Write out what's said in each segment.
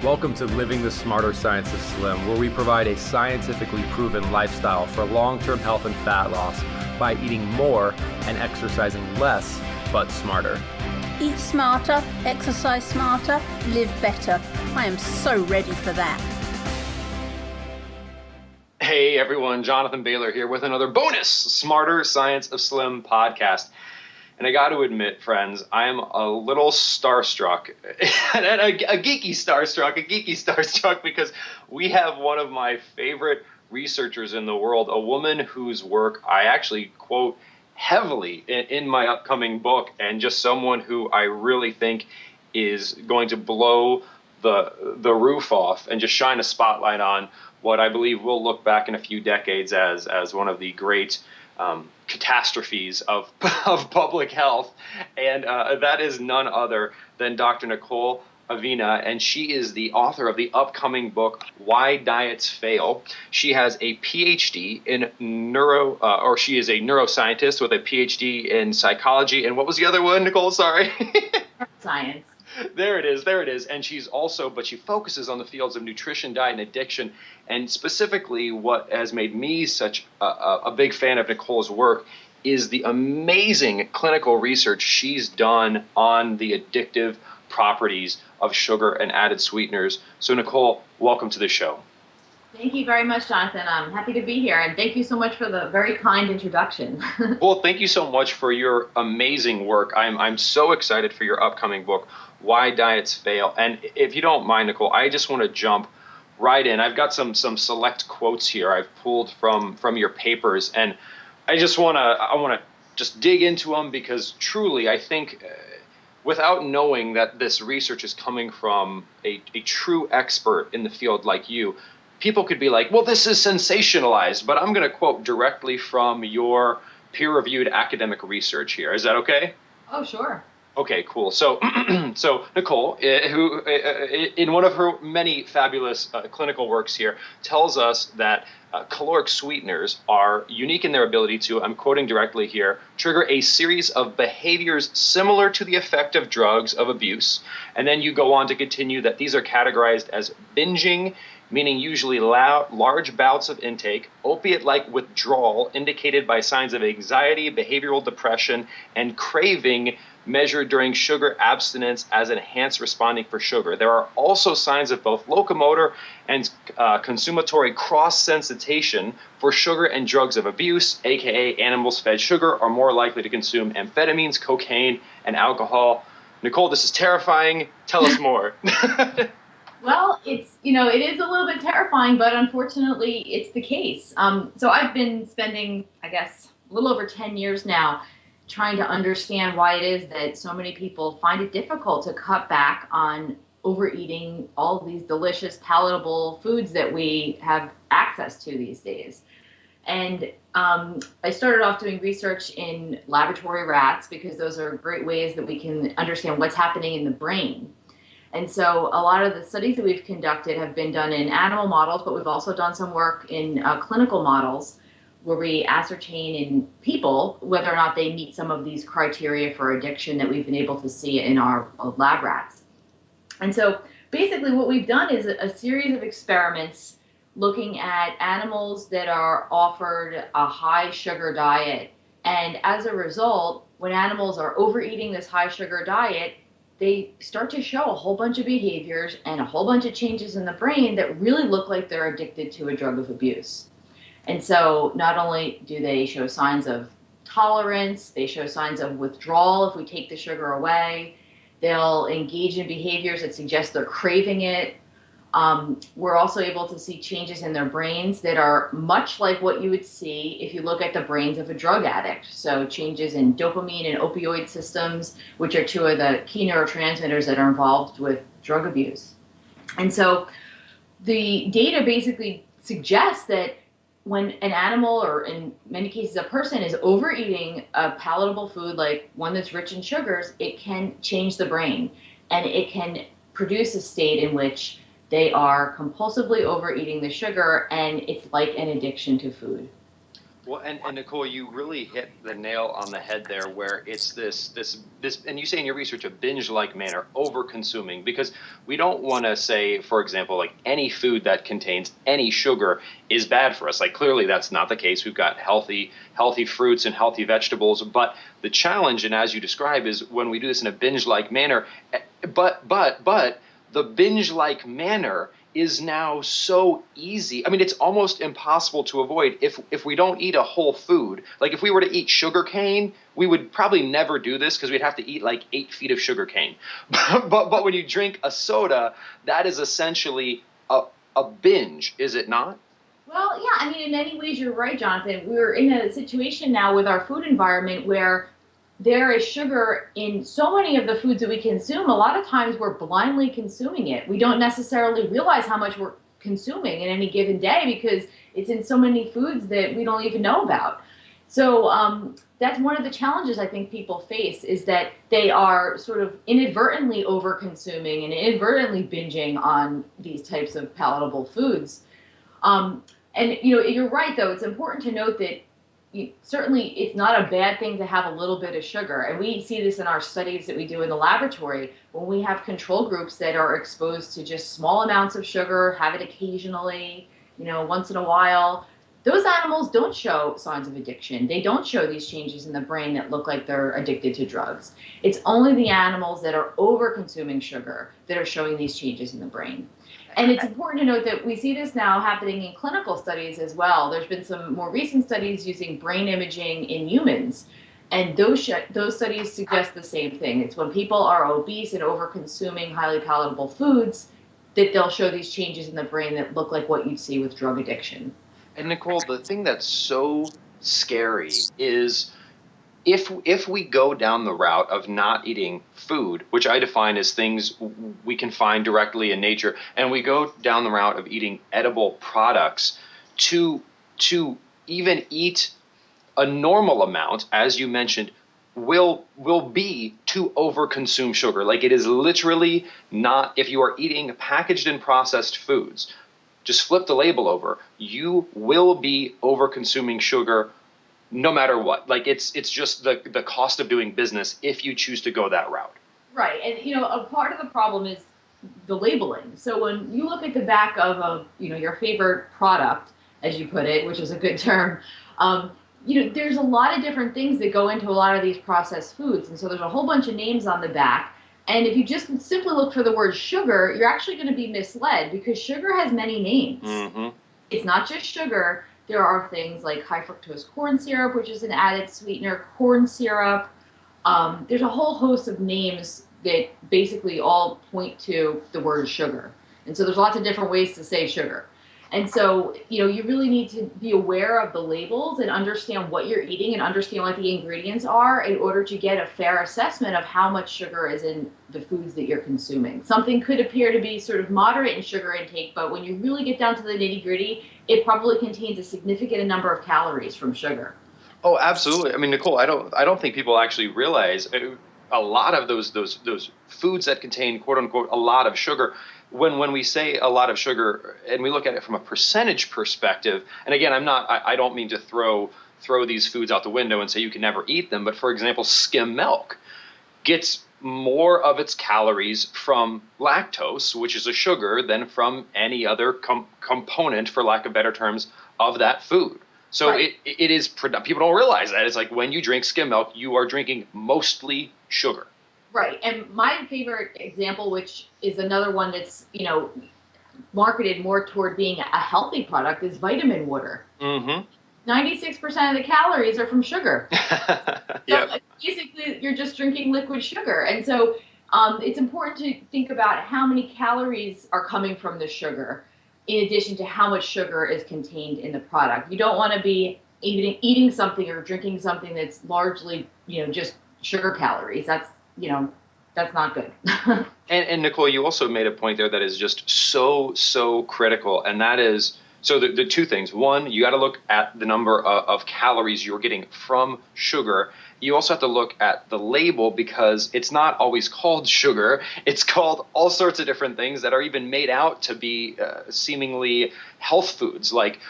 Welcome to Living the Smarter Science of Slim, where we provide a scientifically proven lifestyle for long-term health and fat loss by eating more and exercising less, but smarter. Eat smarter, exercise smarter, live better. I am so ready for that. Hey everyone, Jonathan Bailor here with another bonus Smarter Science of Slim podcast. And I got to admit, friends, I am a little starstruck, and a geeky starstruck, because we have one of my favorite researchers in the world, a woman whose work I actually quote heavily in my upcoming book, and just someone who I really think is going to blow the roof off and just shine a spotlight on what I believe we'll look back in a few decades as one of the great catastrophes of public health, and that is none other than Dr. Nicole Avena, and she is the author of the upcoming book, Why Diets Fail. She has a PhD in she is a neuroscientist with a PhD in psychology, and what was the other one, Nicole? Sorry. Science. There it is. And she focuses on the fields of nutrition, diet, and addiction. And specifically, what has made me such a big fan of Nicole's work is the amazing clinical research she's done on the addictive properties of sugar and added sweeteners. So Nicole, welcome to the show. Thank you very much, Jonathan. I'm happy to be here, and thank you so much for the very kind introduction. Well, thank you so much for your amazing work. I'm so excited for your upcoming book, Why Diets Fail. And if you don't mind, Nicole, I just want to jump right in. I've got some select quotes here I've pulled from your papers, and I want to just dig into them, because truly I think without knowing that this research is coming from a true expert in the field like you, people could be like, well, this is sensationalized, but I'm going to quote directly from your peer-reviewed academic research here. Is that okay? Oh, sure. Okay, cool. So, Nicole, who in one of her many fabulous clinical works here, tells us that caloric sweeteners are unique in their ability to, I'm quoting directly here, trigger a series of behaviors similar to the effect of drugs of abuse. And then you go on to continue that these are categorized as binging, meaning usually large bouts of intake, opiate-like withdrawal indicated by signs of anxiety, behavioral depression, and craving measured during sugar abstinence as enhanced responding for sugar. There are also signs of both locomotor and consumatory cross-sensitization for sugar and drugs of abuse, aka animals fed sugar are more likely to consume amphetamines, cocaine, and alcohol. Nicole, this is terrifying. Tell us more. Well, it is a little bit terrifying, but unfortunately, it's the case. So I've been spending, I guess, a little over 10 years now trying to understand why it is that so many people find it difficult to cut back on overeating all of these delicious, palatable foods that we have access to these days. And I started off doing research in laboratory rats, because those are great ways that we can understand what's happening in the brain. And so a lot of the studies that we've conducted have been done in animal models, but we've also done some work in clinical models where we ascertain in people whether or not they meet some of these criteria for addiction that we've been able to see in our lab rats. And so basically what we've done is a series of experiments looking at animals that are offered a high sugar diet. And as a result, when animals are overeating this high sugar diet, they start to show a whole bunch of behaviors and a whole bunch of changes in the brain that really look like they're addicted to a drug of abuse. And so not only do they show signs of tolerance, they show signs of withdrawal if we take the sugar away. They'll engage in behaviors that suggest they're craving it. We're also able to see changes in their brains that are much like what you would see if you look at the brains of a drug addict. So changes in dopamine and opioid systems, which are two of the key neurotransmitters that are involved with drug abuse. And so the data basically suggests that when an animal, or in many cases a person, is overeating a palatable food like one that's rich in sugars, it can change the brain, and it can produce a state in which they are compulsively overeating the sugar, and it's like an addiction to food. Well, and Nicole, you really hit the nail on the head there, where it's this, and you say in your research, a binge-like manner, over-consuming, because we don't want to say, for example, like any food that contains any sugar is bad for us. Like clearly that's not the case. We've got healthy fruits and healthy vegetables, but the challenge, and as you describe, is when we do this in a binge-like manner, but the binge-like manner is now so easy. I mean, it's almost impossible to avoid if we don't eat a whole food. Like if we were to eat sugar cane, we would probably never do this because we'd have to eat like 8 feet of sugar cane. but when you drink a soda, that is essentially a binge, is it not? Well, yeah, I mean, in many ways, you're right, Jonathan. We're in a situation now with our food environment where there is sugar in so many of the foods that we consume. A lot of times we're blindly consuming it. We don't necessarily realize how much we're consuming in any given day because it's in so many foods that we don't even know about. So that's one of the challenges I think people face, is that they are sort of inadvertently over-consuming and inadvertently binging on these types of palatable foods. And you're right, though. It's important to note that certainly it's not a bad thing to have a little bit of sugar. And we see this in our studies that we do in the laboratory when we have control groups that are exposed to just small amounts of sugar, have it occasionally, once in a while. Those animals don't show signs of addiction. They don't show these changes in the brain that look like they're addicted to drugs. It's only the animals that are over-consuming sugar that are showing these changes in the brain. And it's important to note that we see this now happening in clinical studies as well. There's been some more recent studies using brain imaging in humans, and those studies suggest the same thing. It's when people are obese and over-consuming highly palatable foods that they'll show these changes in the brain that look like what you'd see with drug addiction. And Nicole, the thing that's so scary is if we go down the route of not eating food, which I define as things we can find directly in nature, and we go down the route of eating edible products, to even eat a normal amount, as you mentioned, will be to overconsume sugar. Like it is literally not, if you are eating packaged and processed foods, just flip the label over, you will be overconsuming sugar no matter what. Like it's just the cost of doing business if you choose to go that route. Right. And, a part of the problem is the labeling. So when you look at the back of your favorite product, as you put it, which is a good term, there's a lot of different things that go into a lot of these processed foods. And so there's a whole bunch of names on the back. And if you just simply look for the word sugar, you're actually going to be misled because sugar has many names. Mm-hmm. It's not just sugar. There are things like high fructose corn syrup, which is an added sweetener, corn syrup. There's a whole host of names that basically all point to the word sugar. And so there's lots of different ways to say sugar. And so, you really need to be aware of the labels and understand what you're eating and understand what the ingredients are in order to get a fair assessment of how much sugar is in the foods that you're consuming. Something could appear to be sort of moderate in sugar intake, but when you really get down to the nitty-gritty, it probably contains a significant number of calories from sugar. Oh, absolutely. I mean, Nicole, I don't think people actually realize a lot of those foods that contain quote unquote a lot of sugar. When we say a lot of sugar and we look at it from a percentage perspective, and again, I don't mean to throw these foods out the window and say you can never eat them, but for example, skim milk gets more of its calories from lactose, which is a sugar, than from any other component, for lack of better terms, of that food. So right. It is, people don't realize that. It's like when you drink skim milk, you are drinking mostly sugar. Right. And my favorite example, which is another one that's, marketed more toward being a healthy product, is vitamin water. Mm-hmm. 96% of the calories are from sugar. So basically, you're just drinking liquid sugar. And so it's important to think about how many calories are coming from the sugar, in addition to how much sugar is contained in the product. You don't want to be eating something or drinking something that's largely, just sugar calories. That's not good. and Nicole, you also made a point there that is just so critical, and that is, so the two things. One, you got to look at the number of calories you're getting from sugar. You also have to look at the label, because it's not always called sugar. It's called all sorts of different things that are even made out to be seemingly health foods, like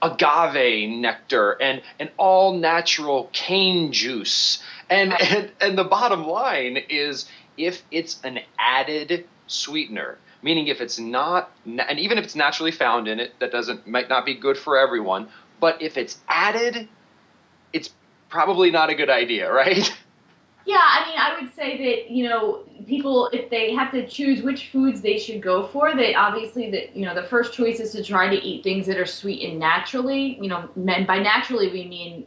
agave nectar and all natural cane juice. And the bottom line is, if it's an added sweetener, meaning if it's not, and even if it's naturally found in it, might not be good for everyone, but if it's added, it's probably not a good idea, right? Yeah, I mean, I would say that, people, if they have to choose which foods they should go for, that obviously the first choice is to try to eat things that are sweetened naturally. And by naturally, we mean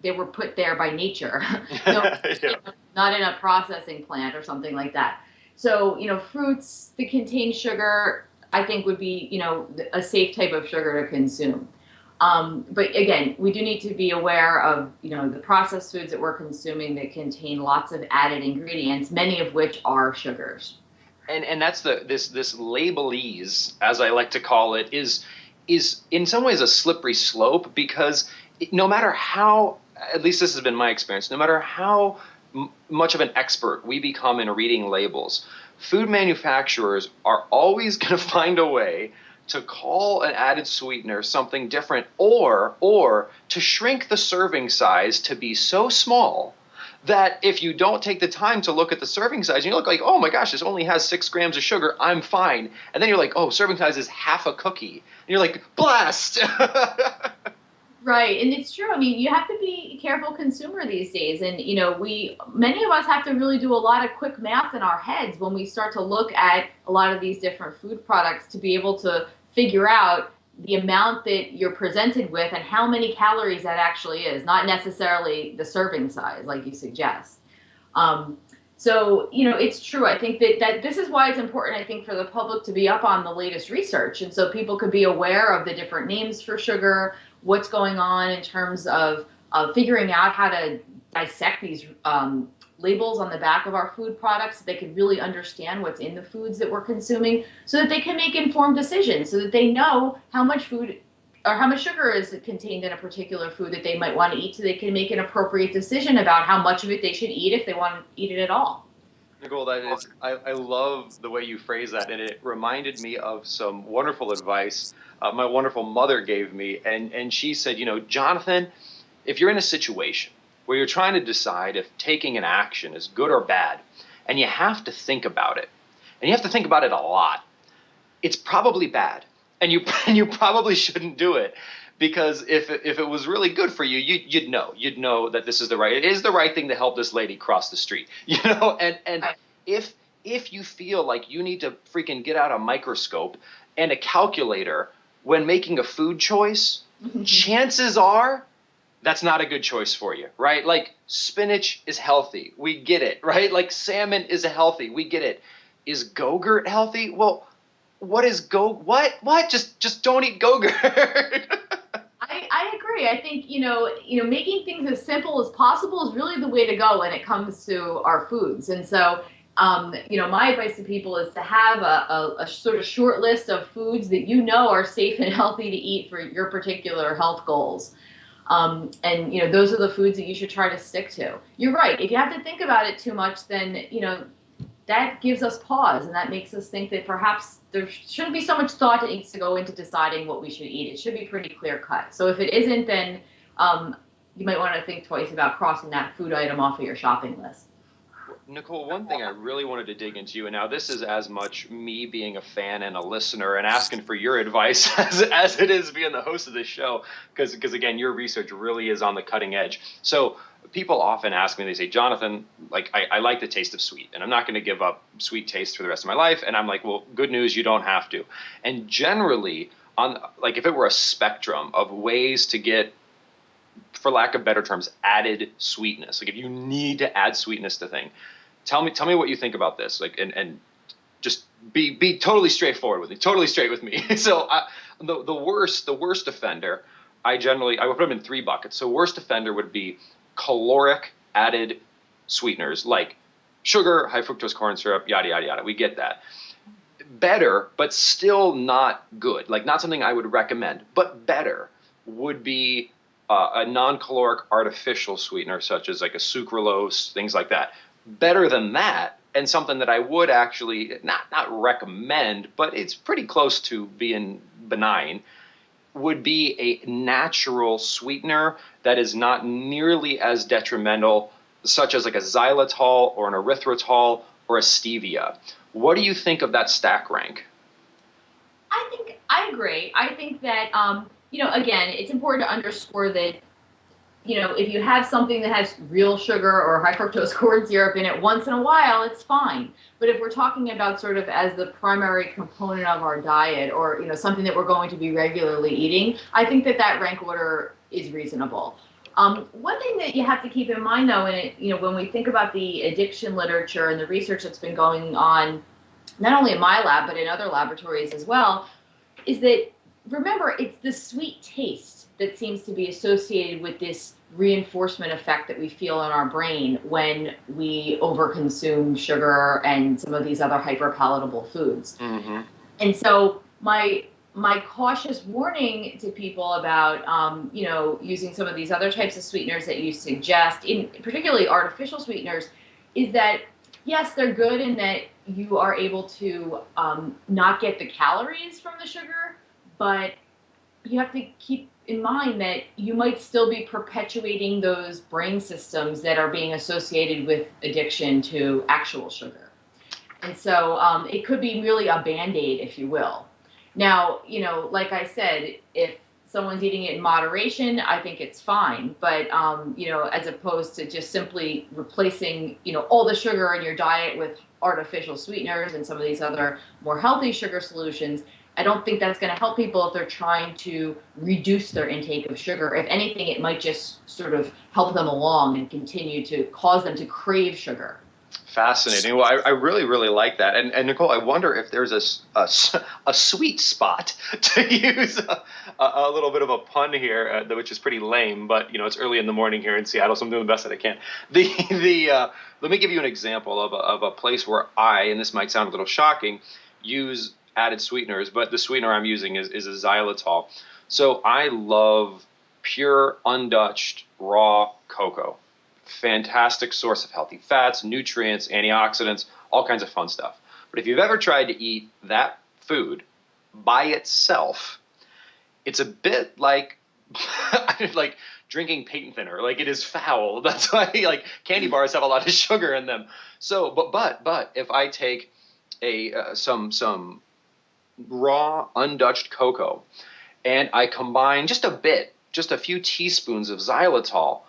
they were put there by nature, not in a processing plant or something like that. So, fruits that contain sugar, I think would be, a safe type of sugar to consume. But again, we do need to be aware of, the processed foods that we're consuming that contain lots of added ingredients, many of which are sugars. And that's this labelese, as I like to call it, is in some ways a slippery slope, because no matter how, at least this has been my experience, no matter how much of an expert we become in reading labels, food manufacturers are always going to find a way to call an added sweetener something different, or to shrink the serving size to be so small that if you don't take the time to look at the serving size, you look like, oh my gosh, this only has 6 grams of sugar, I'm fine. And then you're like, oh, serving size is half a cookie. And you're like, blast! Right, and it's true. I mean, you have to be a careful consumer these days, and many of us have to really do a lot of quick math in our heads when we start to look at a lot of these different food products to be able to figure out the amount that you're presented with and how many calories that actually is, not necessarily the serving size like you suggest. So, it's true. I think that this is why it's important, I think, for the public to be up on the latest research. And so people could be aware of the different names for sugar, what's going on in terms of figuring out how to dissect these labels on the back of our food products so they can really understand what's in the foods that we're consuming, so that they can make informed decisions, so that they know how much food or how much sugar is contained in a particular food that they might want to eat, so they can make an appropriate decision about how much of it they should eat if they want to eat it at all. Nicole, I love the way you phrase that, and it reminded me of some wonderful advice my wonderful mother gave me, and she said, Jonathan, if you're in a situation where you're trying to decide if taking an action is good or bad, and you have to think about it, and you have to think about it a lot, it's probably bad, and you probably shouldn't do it, because if it was really good for you, you'd know that this is the right thing to help this lady cross the street, and if you feel like you need to freaking get out a microscope and a calculator when making a food choice, chances are that's not a good choice for you, right? Like, spinach is healthy. We get it, right? Like, salmon is healthy. We get it. Is Go-Gurt healthy? Well, what is what? Just don't eat Go-Gurt. I agree. I think, making things as simple as possible is really the way to go when it comes to our foods. And so, my advice to people is to have a sort of short list of foods that are safe and healthy to eat for your particular health goals. And those are the foods that you should try to stick to. You're right. If you have to think about it too much, then, that gives us pause, and that makes us think that perhaps there shouldn't be so much thought that needs to go into deciding what we should eat. It should be pretty clear cut. So if it isn't, then you might want to think twice about crossing that food item off of your shopping list. Nicole, one thing I really wanted to dig into, and now this is as much me being a fan and a listener and asking for your advice as it is being the host of this show, because again, your research really is on the cutting edge. So people often ask me, they say, Jonathan, like, I like the taste of sweet, and I'm not going to give up sweet taste for the rest of my life. And I'm like, well, good news, you don't have to. And generally, if it were a spectrum of ways to get, for lack of better terms, added sweetness, like if you need to add sweetness to things, tell me what you think about this, like, and just be totally straightforward with me, totally straight with me. So the worst offender, I would put them in 3 buckets. So worst offender would be caloric added sweeteners like sugar, high fructose corn syrup, yada, yada, yada. We get that. Better, but still not good, like not something I would recommend, but better would be a non-caloric artificial sweetener, such as like a sucralose, things like that. Better than that, and something that I would actually not recommend, but it's pretty close to being benign, would be a natural sweetener that is not nearly as detrimental, such as like a xylitol or an erythritol or a stevia. What do you think of that stack rank? I agree. I think that, again, it's important to underscore that, if you have something that has real sugar or high fructose corn syrup in it once in a while, it's fine. But if we're talking about sort of as the primary component of our diet, or, something that we're going to be regularly eating, I think that rank order is reasonable. One thing that you have to keep in mind, though, when we think about the addiction literature and the research that's been going on, not only in my lab, but in other laboratories as well, is that, remember, it's the sweet taste that seems to be associated with this reinforcement effect that we feel in our brain when we overconsume sugar and some of these other hyperpalatable foods. Mm-hmm. And so my cautious warning to people about, using some of these other types of sweeteners that you suggest, in particularly artificial sweeteners, is that, yes, they're good in that you are able to not get the calories from the sugar, but you have to keep in mind that you might still be perpetuating those brain systems that are being associated with addiction to actual sugar. And so it could be really a Band-Aid, if you will. Now, like I said, if someone's eating it in moderation, I think it's fine. But, as opposed to just simply replacing, all the sugar in your diet with artificial sweeteners and some of these other more healthy sugar solutions, I don't think that's going to help people if they're trying to reduce their intake of sugar. If anything, it might just sort of help them along and continue to cause them to crave sugar. Fascinating. Well, I really, really like that. And Nicole, I wonder if there's a sweet spot, to use a little bit of a pun here, which is pretty lame, but it's early in the morning here in Seattle, so I'm doing the best that I can. Let me give you an example of a place where and this might sound a little shocking, use added sweeteners, but the sweetener I'm using is a xylitol. So I love pure, undutched, raw cocoa. Fantastic source of healthy fats, nutrients, antioxidants, all kinds of fun stuff. But if you've ever tried to eat that food by itself, it's a bit like like drinking paint thinner. Like, it is foul. That's why candy bars have a lot of sugar in them. So, but if I take some raw undutched cocoa and I combine just a few teaspoons of xylitol,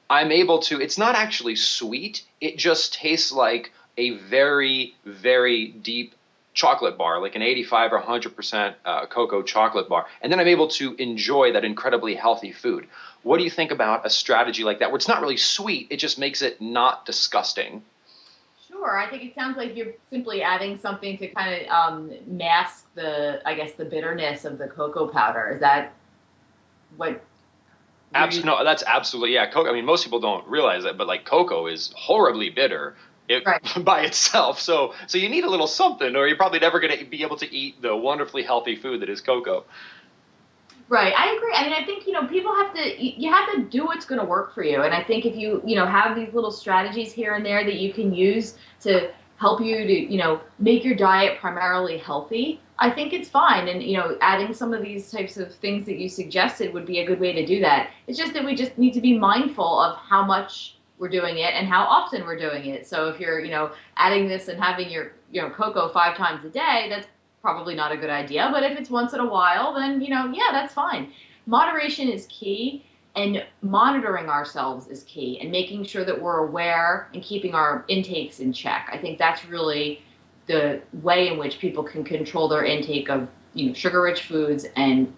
I'm able to, it's not actually sweet, it just tastes like a very, very deep chocolate bar, like an 85 or 100% cocoa chocolate bar. And then I'm able to enjoy that incredibly healthy food. What do you think about a strategy like that, where it's not really sweet, it just makes it not disgusting? Sure. I think it sounds like you're simply adding something to kind of mask the bitterness of the cocoa powder. Is that what? No, that's absolutely, yeah. Cocoa, I mean, most people don't realize that, but cocoa is horribly bitter right. by itself. So you need a little something, or you're probably never going to be able to eat the wonderfully healthy food that is cocoa. Right. I agree. I mean, I think, people you have to do what's going to work for you. And I think if you, have these little strategies here and there that you can use to help you to, make your diet primarily healthy, I think it's fine. And, adding some of these types of things that you suggested would be a good way to do that. It's just that we just need to be mindful of how much we're doing it and how often we're doing it. So if you're, adding this and having your, cocoa 5 times a day, that's probably not a good idea. But if it's once in a while, then, yeah, that's fine. Moderation is key, and monitoring ourselves is key, and making sure that we're aware and keeping our intakes in check. I think that's really the way in which people can control their intake of sugar-rich foods and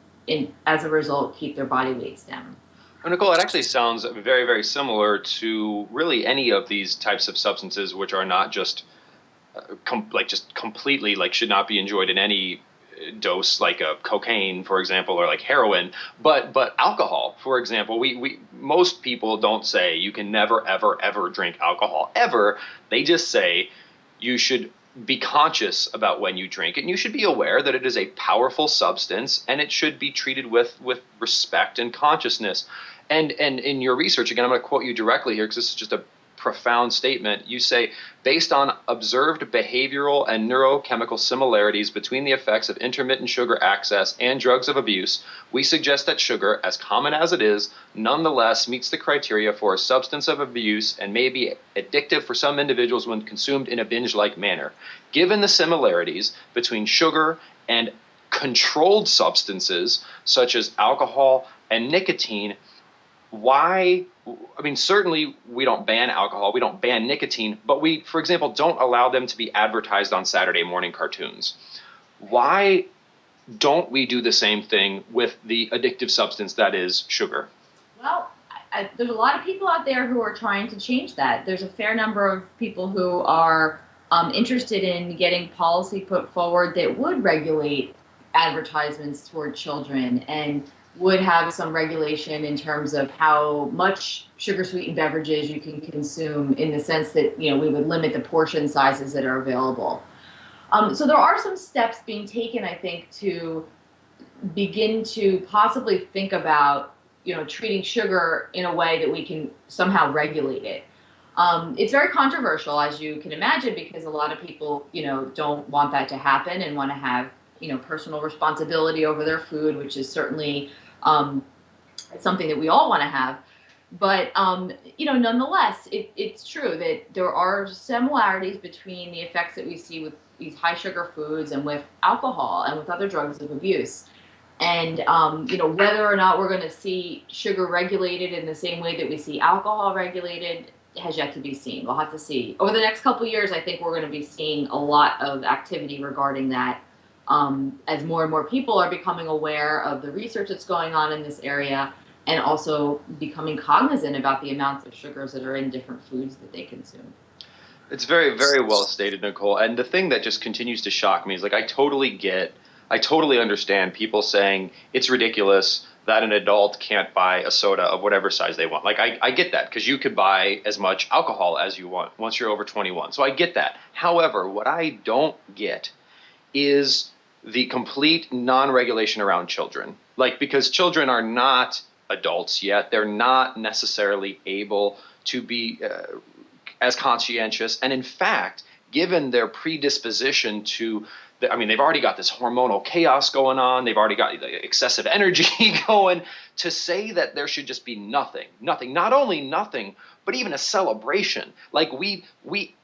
as a result keep their body weights down. Well, Nicole, it actually sounds very, very similar to really any of these types of substances, which are not just completely should not be enjoyed in any dose, like a cocaine, for example, or like heroin, but alcohol, for example. We most people don't say you can never, ever, ever drink alcohol ever. They just say you should be conscious about when you drink it, and you should be aware that it is a powerful substance and it should be treated with respect and consciousness. And in your research, again, I'm going to quote you directly here because this is just a profound statement. You say, based on observed behavioral and neurochemical similarities between the effects of intermittent sugar access and drugs of abuse, we suggest that sugar, as common as it is, nonetheless meets the criteria for a substance of abuse and may be addictive for some individuals when consumed in a binge-like manner. Given the similarities between sugar and controlled substances such as alcohol and nicotine, certainly we don't ban alcohol, we don't ban nicotine, but we, for example, don't allow them to be advertised on Saturday morning cartoons. Why don't we do the same thing with the addictive substance that is sugar? Well, there's a lot of people out there who are trying to change that. There's a fair number of people who are interested in getting policy put forward that would regulate advertisements toward children and would have some regulation in terms of how much sugar-sweetened beverages you can consume, in the sense that, we would limit the portion sizes that are available. So there are some steps being taken, I think, to begin to possibly think about, treating sugar in a way that we can somehow regulate it. It's very controversial, as you can imagine, because a lot of people, don't want that to happen and want to have, personal responsibility over their food, which is certainly something that we all want to have. But, nonetheless, it's true that there are similarities between the effects that we see with these high sugar foods and with alcohol and with other drugs of abuse. And, whether or not we're going to see sugar regulated in the same way that we see alcohol regulated has yet to be seen. We'll have to see. Over the next couple of years, I think we're going to be seeing a lot of activity regarding that. As more and more people are becoming aware of the research that's going on in this area, and also becoming cognizant about the amounts of sugars that are in different foods that they consume. It's very, very well stated, Nicole. And the thing that just continues to shock me is, I totally understand people saying it's ridiculous that an adult can't buy a soda of whatever size they want. I get that, because you could buy as much alcohol as you want once you're over 21. So I get that. However, what I don't get is the complete non-regulation around children. Because children are not adults yet. They're not necessarily able to be as conscientious. And in fact, given their predisposition to, they've already got this hormonal chaos going on. They've already got excessive energy going. To say that there should just be nothing, not only nothing, but even a celebration. We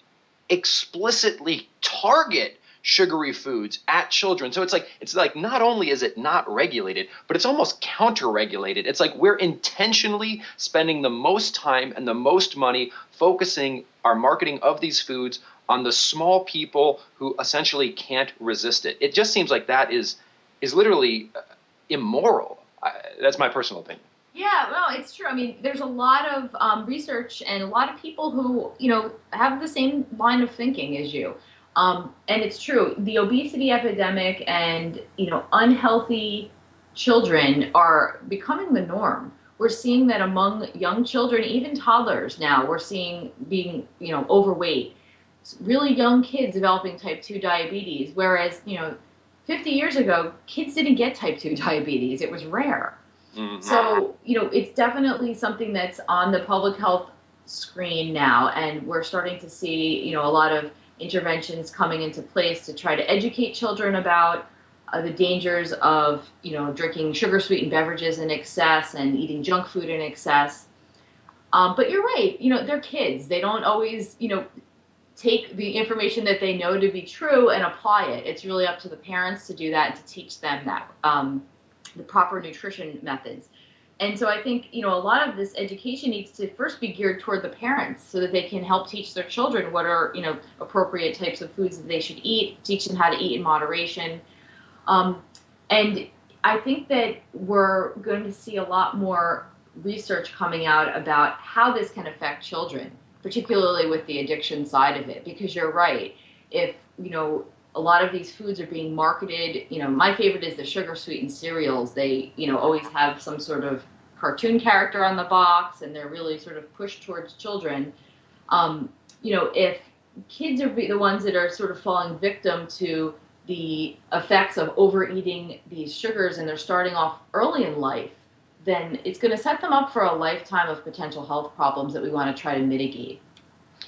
explicitly target sugary foods at children. So it's like not only is it not regulated, but it's almost counter-regulated. It's like we're intentionally spending the most time and the most money focusing our marketing of these foods on the small people who essentially can't resist it. It just seems like that is literally immoral. That's my personal opinion. Yeah, well, it's true. There's a lot of research and a lot of people who, have the same line of thinking as you. And it's true. The obesity epidemic and, unhealthy children are becoming the norm. We're seeing that among young children, even toddlers now, we're seeing being, overweight. Really young kids developing type 2 diabetes, whereas, 50 years ago, kids didn't get type 2 diabetes. It was rare. Mm-hmm. So, it's definitely something that's on the public health screen now, and we're starting to see, a lot of interventions coming into place to try to educate children about the dangers of, drinking sugar-sweetened beverages in excess and eating junk food in excess. But you're right, they're kids. They don't always, take the information that they know to be true and apply it. It's really up to the parents to do that and to teach them that, the proper nutrition methods. And so I think, a lot of this education needs to first be geared toward the parents so that they can help teach their children what are, appropriate types of foods that they should eat, teach them how to eat in moderation. And I think that we're going to see a lot more research coming out about how this can affect children, particularly with the addiction side of it, because you're right. If, a lot of these foods are being marketed, my favorite is the sugar-sweetened cereals. They, always have some sort of cartoon character on the box, and they're really sort of pushed towards children. If kids are the ones that are sort of falling victim to the effects of overeating these sugars and they're starting off early in life, then it's going to set them up for a lifetime of potential health problems that we want to try to mitigate.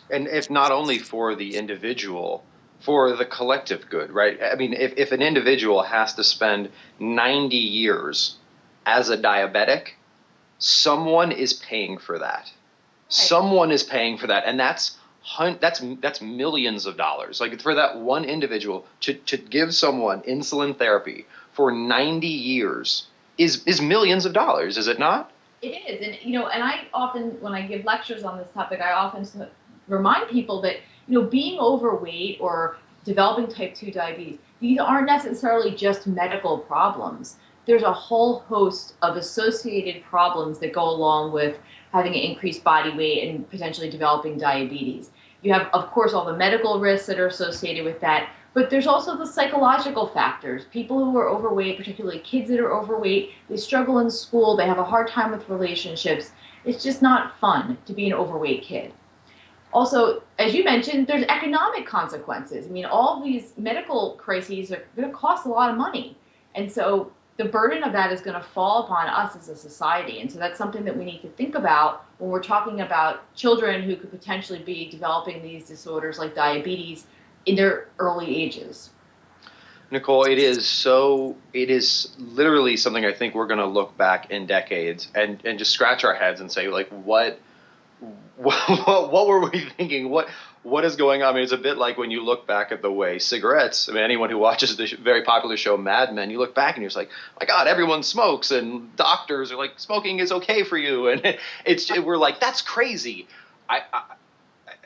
And if not only for the individual, for the collective good, right? I mean, if an individual has to spend 90 years as a diabetic, someone is paying for that. Right. Someone is paying for that, and that's millions of dollars. Like for that one individual to give someone insulin therapy for 90 years is millions of dollars, is it not? It is, and I often, when I give lectures on this topic, I often remind people that being overweight or developing type 2 diabetes, these aren't necessarily just medical problems. There's a whole host of associated problems that go along with having an increased body weight and potentially developing diabetes. You have, of course, all the medical risks that are associated with that, but there's also the psychological factors. People who are overweight, particularly kids that are overweight, they struggle in school, they have a hard time with relationships. It's just not fun to be an overweight kid. Also, as you mentioned, there's economic consequences. I mean, all these medical crises are going to cost a lot of money. And so the burden of that is going to fall upon us as a society. And so that's something that we need to think about when we're talking about children who could potentially be developing these disorders like diabetes in their early ages. Nicole, it is literally something I think we're going to look back in decades and just scratch our heads and say, like, what were we thinking? What is going on? I mean, it's a bit like when you look back at the way cigarettes, I mean, anyone who watches the very popular show Mad Men, you look back and you're just like, my God, everyone smokes, and doctors are like, smoking is okay for you. And we're like, that's crazy. I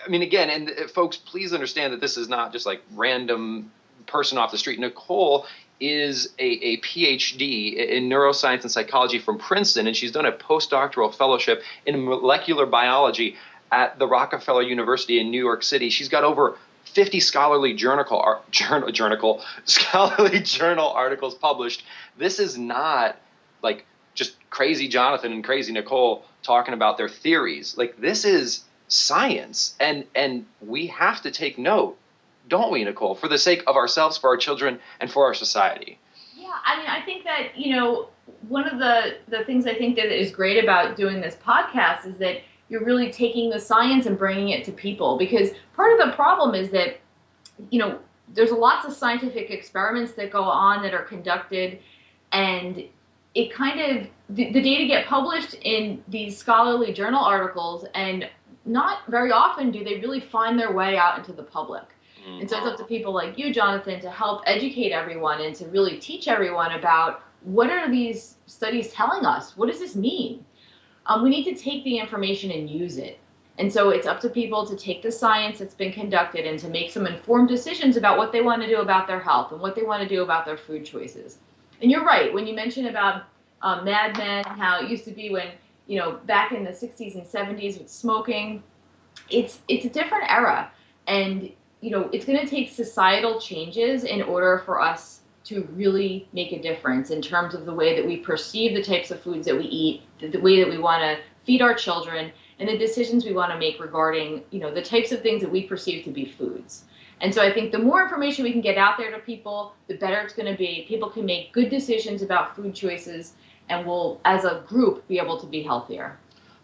mean, again, and folks, please understand that this is not just like random person off the street. Nicole is a PhD in neuroscience and psychology from Princeton, and she's done a postdoctoral fellowship in molecular biology at the Rockefeller University in New York City. She's got over 50 scholarly journal articles published. This is not like just crazy Jonathan and crazy Nicole talking about their theories. Like, this is science, and we have to take note, don't we, Nicole, for the sake of ourselves, for our children, and for our society? Yeah, I mean, I think that, one of the things I think that is great about doing this podcast is that you're really taking the science and bringing it to people, because part of the problem is that, there's lots of scientific experiments that go on that are conducted, and it kind of, the data get published in these scholarly journal articles, and not very often do they really find their way out into the public. And so it's up to people like you, Jonathan, to help educate everyone and to really teach everyone about what are these studies telling us? What does this mean? We need to take the information and use it. And so it's up to people to take the science that's been conducted and to make some informed decisions about what they want to do about their health and what they want to do about their food choices. And you're right, when you mention about Mad Men, how it used to be when, back in the 60s and 70s with smoking, it's a different era. And it's going to take societal changes in order for us to really make a difference in terms of the way that we perceive the types of foods that we eat, the way that we want to feed our children, and the decisions we want to make regarding, the types of things that we perceive to be foods. And so I think the more information we can get out there to people, the better it's going to be. People can make good decisions about food choices, and we'll, as a group, be able to be healthier.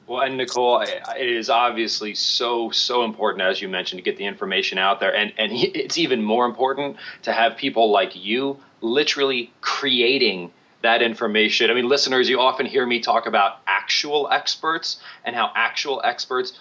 Well, and Nicole, it is obviously so important, as you mentioned, to get the information out there. And it's even more important to have people like you literally creating that information. I mean, listeners, you often hear me talk about actual experts and how actual experts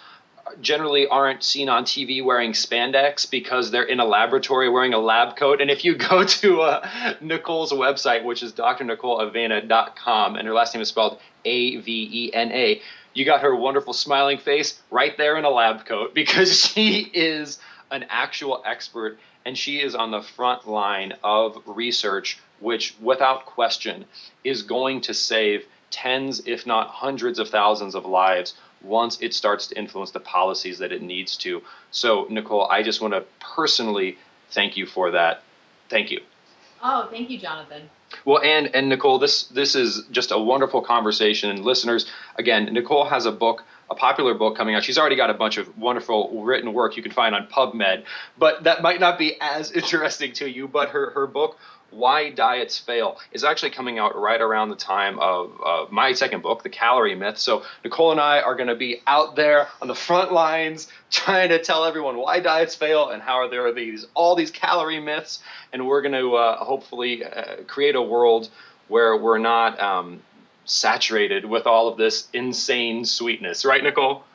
generally aren't seen on TV wearing spandex because they're in a laboratory wearing a lab coat. And if you go to Nicole's website, which is drnicoleavena.com, and her last name is spelled Avena, you got her wonderful smiling face right there in a lab coat, because she is an actual expert and she is on the front line of research, which without question is going to save tens, if not hundreds of thousands of lives once it starts to influence the policies that it needs to. So, Nicole, I just want to personally thank you for that. Thank you. Oh, thank you, Jonathan. Well, and Nicole, this is just a wonderful conversation. And listeners, again, Nicole has a book a popular book coming out. She's already got a bunch of wonderful written work you can find on PubMed, but that might not be as interesting to you. But her book, Why Diets Fail, is actually coming out right around the time of my second book, The Calorie Myth. So Nicole and I are going to be out there on the front lines trying to tell everyone why diets fail and how there are all these calorie myths. And we're going to hopefully create a world where we're not saturated with all of this insane sweetness. Right, Nicole?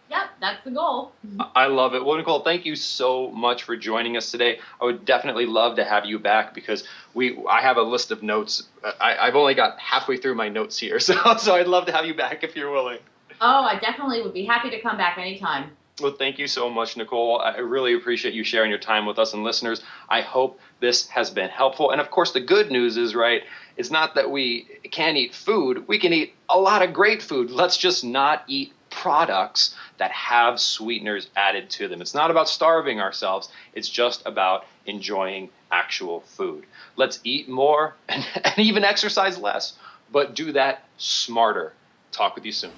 Yep, that's the goal. I love it. Well, Nicole, thank you so much for joining us today. I would definitely love to have you back because I have a list of notes. I've only got halfway through my notes here, so I'd love to have you back if you're willing. Oh, I definitely would be happy to come back anytime. Well, thank you so much, Nicole. I really appreciate you sharing your time with us and listeners. I hope this has been helpful. And of course, the good news is, right, it's not that we can't eat food. We can eat a lot of great food. Let's just not eat products that have sweeteners added to them. It's not about starving ourselves. It's just about enjoying actual food. Let's eat more and even exercise less, but do that smarter. Talk with you soon.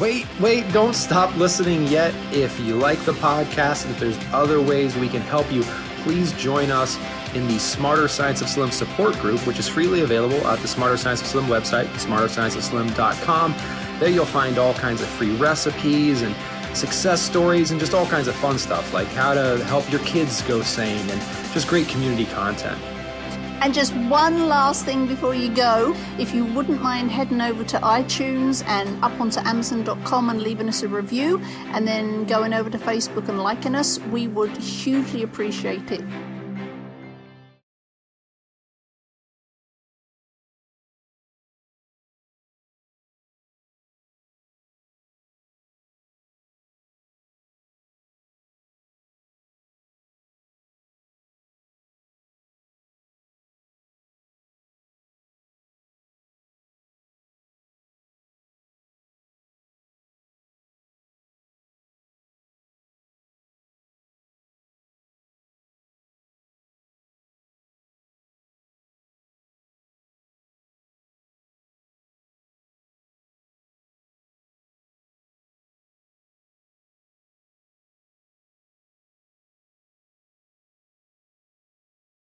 Wait, don't stop listening yet. If you like the podcast and if there's other ways we can help you, please join us in the Smarter Science of Slim support group, which is freely available at the Smarter Science of Slim website, smarterscienceofslim.com. There you'll find all kinds of free recipes and success stories and just all kinds of fun stuff like how to help your kids go sane and just great community content. And just one last thing before you go, if you wouldn't mind heading over to iTunes and up onto Amazon.com and leaving us a review, and then going over to Facebook and liking us, we would hugely appreciate it.